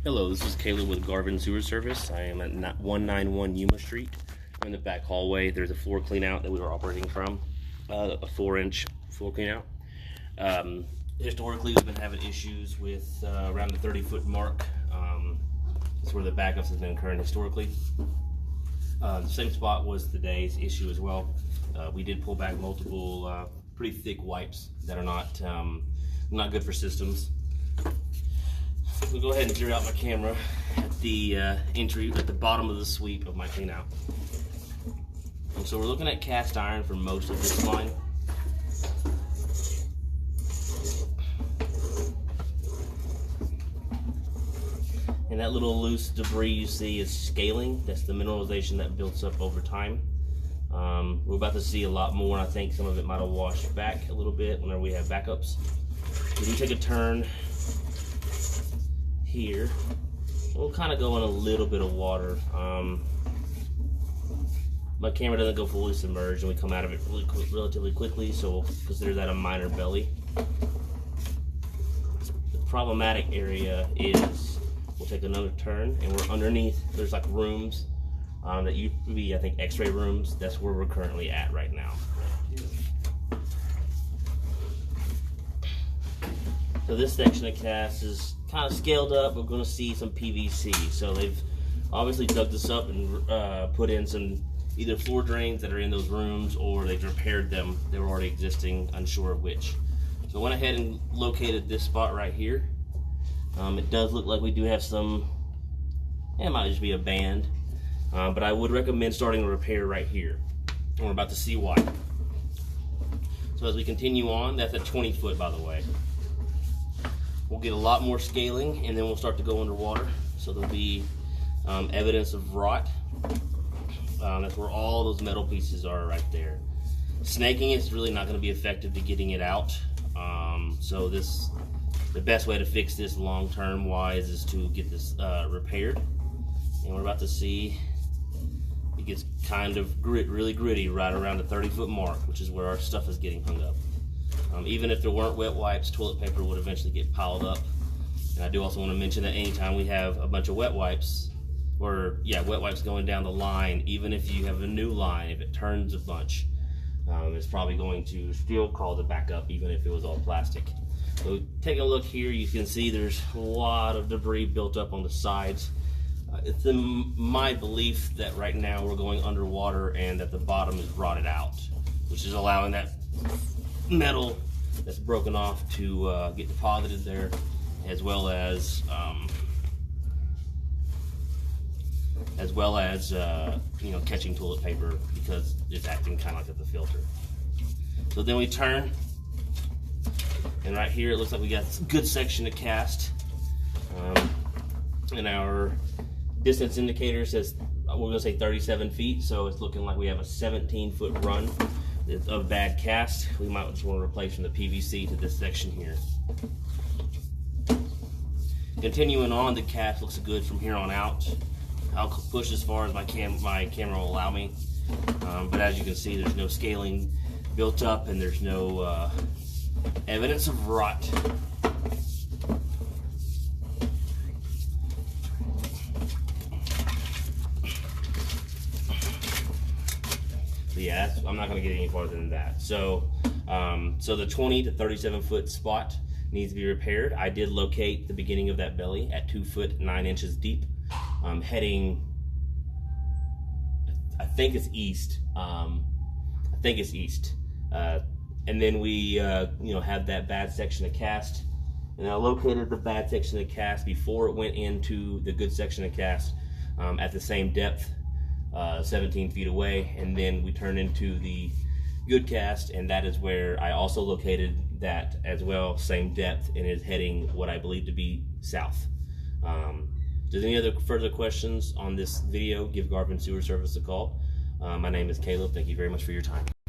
Hello, this is Caleb with Garvin Sewer Service. I am at 191 Yuma Street. I'm in the back hallway. There's a floor clean out that we were operating from, a 4-inch floor clean out. Historically, we've been having issues with around the 30-foot mark. That's where the backups have been occurring historically. The same spot was today's issue as well. We did pull back multiple pretty thick wipes that are not good for systems. We'll go ahead and zero out my camera at the entry at the bottom of the sweep of my clean out. And so we're looking at cast iron for most of this line. And that little loose debris you see is scaling. That's the mineralization that builds up over time. We're about to see a lot more, and I think some of it might have washed back a little bit whenever we have backups. We do take a turn here. We'll kind of go in a little bit of water. My camera doesn't go fully submerged, and we come out of it relatively quickly, so we'll consider that a minor belly. The problematic area is we'll take another turn, and we're underneath. There's like rooms that used to be, I think, x-ray rooms. That's where we're currently at right now. So this section of cast is kind of scaled up. We're going to see some PVC. So they've obviously dug this up and put in some either floor drains that are in those rooms, or they've repaired them. They were already existing, unsure of which. So I went ahead and located this spot right here. It does look like we do have some, it might just be a band, but I would recommend starting a repair right here. And we're about to see why. So as we continue on, that's at 20 foot, by the way. We'll get a lot more scaling, and then we'll start to go underwater. So there'll be evidence of rot. That's where all those metal pieces are right there. Snaking is really not going to be effective to getting it out. So the best way to fix this long-term wise is to get this repaired. And we're about to see it gets kind of really gritty right around the 30-foot mark, which is where our stuff is getting hung up. Even if there weren't wet wipes, toilet paper would eventually get piled up. And I do also want to mention that anytime we have a bunch of wet wipes, wet wipes going down the line, even if you have a new line, if it turns a bunch, it's probably going to still cause it back up, even if it was all plastic. So taking a look here, you can see there's a lot of debris built up on the sides. It's in my belief that right now we're going underwater and that the bottom is rotted out, which is allowing that metal that's broken off to get deposited there, as well as you know, catching toilet paper because it's acting kind of like the filter. So then we turn, and right here it looks like we got a good section of cast, and our distance indicator says we're going to say 37 feet, so it's looking like we have a 17-foot run of bad cast. We might just want to replace from the PVC to this section here. Continuing on, the cast looks good from here on out. I'll push as far as my camera will allow me, but as you can see, there's no scaling built up, and there's no evidence of rot. Yeah, I'm not going to get any farther than that. So, so the 20 to 37 foot spot needs to be repaired. I did locate the beginning of that belly at 2 foot 9 inches deep, heading, I think it's east. And then we, you know, have that bad section of cast, and I located the bad section of cast before it went into the good section of cast at the same depth. 17 feet away, and then we turn into the good cast, and that is where I also located that as well, same depth, and is heading what I believe to be south. If there's any other further questions on this video, give Garvin Sewer Service a call. My name is Caleb. Thank you very much for your time.